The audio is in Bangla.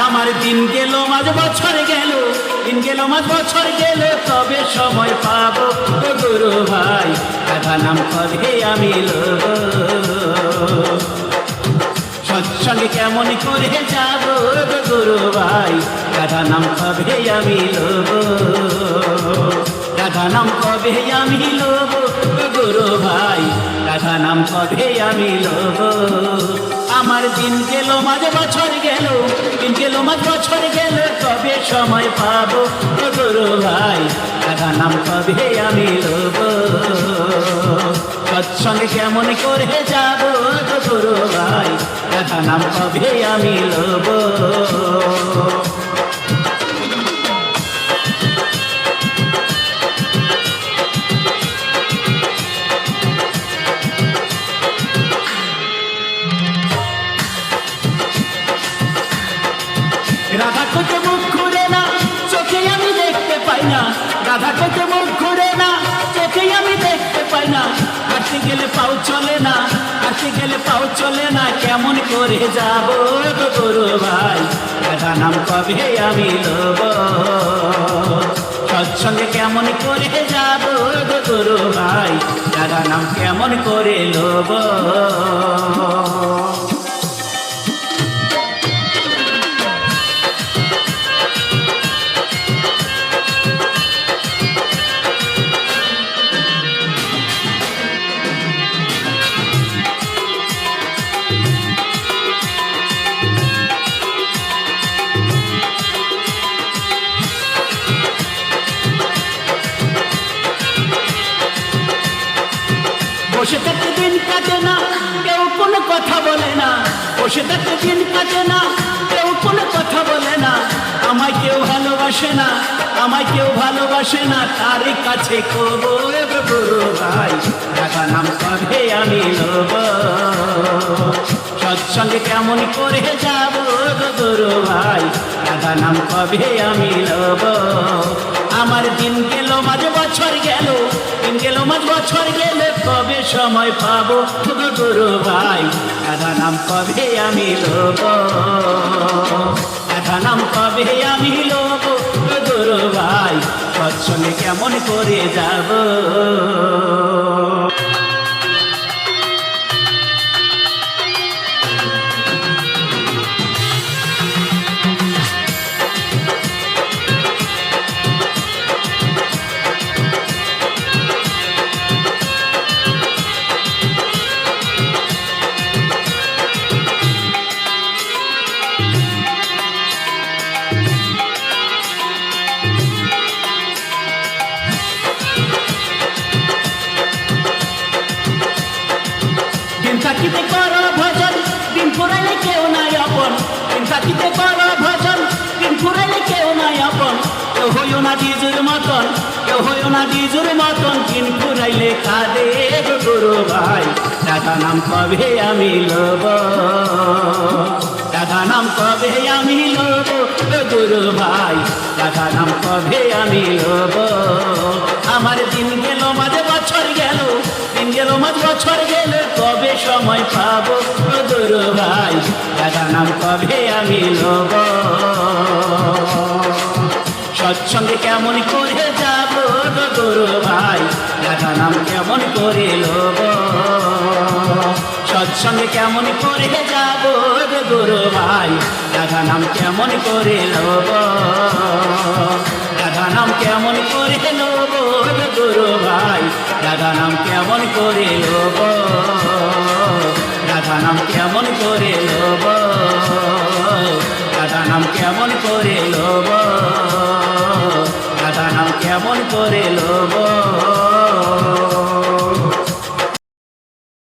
আমার দিন গেল মাঝ বছর গেল, দিন গেল মাঝ বছর গেল, তবে সময় পাবো ও গুরু ভাই, রাধা নাম কবে আমি লব। সৎসঙ্গে কেমন করে যাব গো গুরু ভাই, রাধা নাম কবে আমি লব। রাধা নাম কবে আমি লব গো গুরু ভাই, রাধা নাম কবে আমি লব। আমার দিন গেল মাঝ বছর গেল, দিন গেল মাঝ বছর গেল, কবে সময় পাবো ও গুরু ভাই, রাধা নাম কবে আমি লব। সৎসঙ্গে কেমন করে যাব গো গুরু ভাই, রাধা নাম কবে আমি লব। রাধা কইতে মুখ ঘুরে না, চোখে আমি দেখতে পাই না। রাধা কইতে মুখ ঘুরে না, চোখে আমি দেখতে পাই না। হাঁটতে গেলে পাও চলে না, হাঁটতে গেলে পাও চলে না, কেমন করে যাব গো গুরু ভাই, রাধা নাম কবে আমি লব। সৎসঙ্গে কেমন করে যাব গো গুরু ভাই, রাধা নাম কেমন করে লব। বসে থাকতে দিন কাটে না, কেউ কোনো কথা বলে না। বসে থাকতে দিন কাটে না, কেউ কোনো কথা বলে না। আমায় কেউ ভালোবাসে না, আমায় কেউ ভালোবাসে না, তার কাছে কবো গো গুরু ভাই, রাধা নাম কবে আমি লব। সৎসঙ্গে কেমন করে যাব গো গুরু ভাই, রাধা নাম কবে আমি লব। আমার দিন গেল মাঝ বছর গেল, দিন গেল মাঝ বছর গেলে, কবে সময় পাবো গো গুরু ভাই, রাধা নাম কবে আমি লব। রাধা নাম কবে আমি লব গো গুরু ভাই, সৎসঙ্গে কেমন করে যাব। থাকিতে কর ভজন, দিন ফুরাইলে কেউ নাই আপন। দিন থাকিতে কর ভজন, দিন ফুরাইলে কেউ নাই আপন। কেউ হইও না ডিজুর মতন, কেউ হইও না ডিজুর মতন, দিন ফুরাইলে কাঁদে গো গুরু ভাই, রাধা নাম কবে আমি লব। রাধা নাম কবে আমি লব গো গুরু ভাই, রাধা নাম কবে আমি লব। আমার দিন গেল মাঝে বছর গেল, দিন গেল মাঝ বছর গেল, কবে সময় পাবো গো গুরু ভাই, রাধা নাম কবে আমি লব। সৎসঙ্গে কেমন করে যাব গো গুরু ভাই, রাধা নাম কেমন করে লব। সৎসঙ্গে কেমন করে যাব গো গুরু ভাই, রাধা নাম কেমন করে লব। রাধা নাম কেমন করে লব গো গুরু ভাই, রাধা নাম কেমন করে লব। রাধা নাম কেমন করে লব, রাধা নাম কেমন করে লব, রাধা নাম কেমন করে লব।